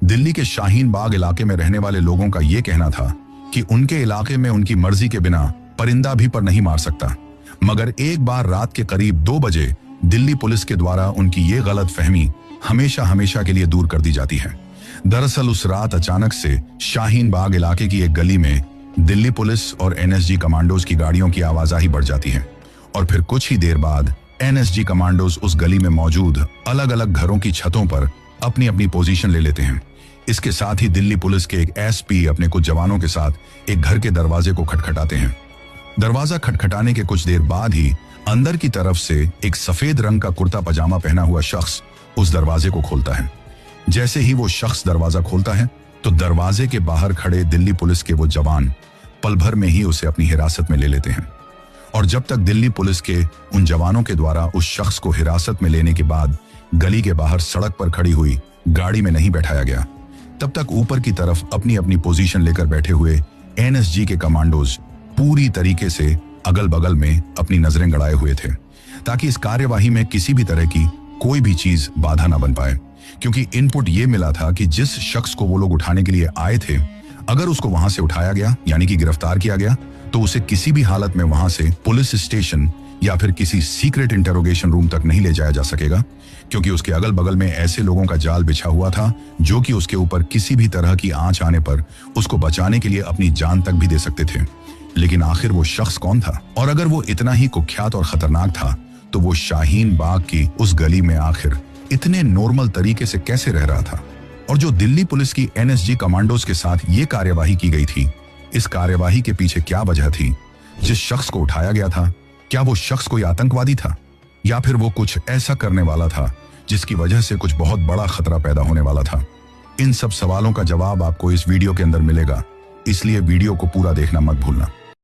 दिल्ली के शाहीन बाग इलाके में रहने वाले लोगों का यह कहना था कि उनके इलाके में उनकी मर्जी के बिना परिंदा भी पर नहीं मार सकता। मगर एक बार रात के करीब 2 बजे दिल्ली पुलिस के द्वारा उनकी ये गलत फहमी हमेशा हमेशा के लिए दूर कर दी जाती है। दरअसल उस रात अचानक से शाहीन बाग इलाके की एक गली में दिल्ली पुलिस और एनएसजी कमांडोज की गाड़ियों की आवाजाही बढ़ जाती है और फिर कुछ ही देर बाद एनएसजी कमांडोज उस गली में मौजूद अलग अलग घरों की छतों पर अपनी अपनी पोजीशन ले लेते हैं। इसके साथ ही दिल्ली पुलिस के एक एसपी अपने कुछ जवानों के साथ एक घर के दरवाजे को खटखटाते हैं। दरवाजा खटखटाने के कुछ देर बाद ही अंदर की तरफ से एक सफेद रंग का कुर्ता पजामा पहना हुआ शख्स उस दरवाजे को खोलता है। जैसे ही वो शख्स दरवाजा खोलता है तो दरवाजे के बाहर खड़े दिल्ली पुलिस के वो जवान पल भर में ही उसे अपनी हिरासत में ले लेते हैं। और जब तक दिल्ली पुलिस के उन जवानों के द्वारा उस शख्स को हिरासत में लेने के बाद गली के बाहर सड़क पर खड़ी हुई गाड़ी में नहीं बैठाया गया, तब तक ऊपर की तरफ अपनी अपनी पोजीशन लेकर बैठे हुए एनएसजी के कमांडोज पूरी तरीके से अगल बगल में अपनी नजरें गड़ाए हुए थे ताकि इस कार्यवाही में किसी भी तरह की कोई भी चीज बाधा ना बन पाए। क्योंकि इनपुट ये मिला था कि जिस शख्स को वो लोग उठाने के लिए आए थे, अगर उसको वहां से उठाया गया यानी कि गिरफ्तार किया गया तो उसे किसी भी हालत में वहां से पुलिस स्टेशन या फिर किसी सीक्रेट इंटरोगेशन रूम तक नहीं ले जाया जा सकेगा, क्योंकि उसके अगल बगल में ऐसे लोगों का जाल बिछा हुआ था जो कि उसके ऊपर किसी भी तरह की आंच आने पर उसको बचाने के लिए अपनी जान तक भी दे सकते थे। लेकिन आखिर वो शख्स कौन था, और अगर वो इतना ही कुख्यात और खतरनाक था तो वो शाहीन बाग की उस गली में आखिर इतने नॉर्मल तरीके से कैसे रह रहा था? और जो दिल्ली पुलिस की एनएसजी कमांडोज के साथ ये कार्यवाही की गई थी, इस कार्यवाही के पीछे क्या वजह थी? जिस शख्स को उठाया गया था, क्या वो शख्स कोई आतंकवादी था या फिर वो कुछ ऐसा करने वाला था जिसकी वजह से कुछ बहुत बड़ा खतरा पैदा होने वाला था? इन सब सवालों का जवाब आपको इस वीडियो के अंदर मिलेगा, इसलिए वीडियो को पूरा देखना मत भूलना।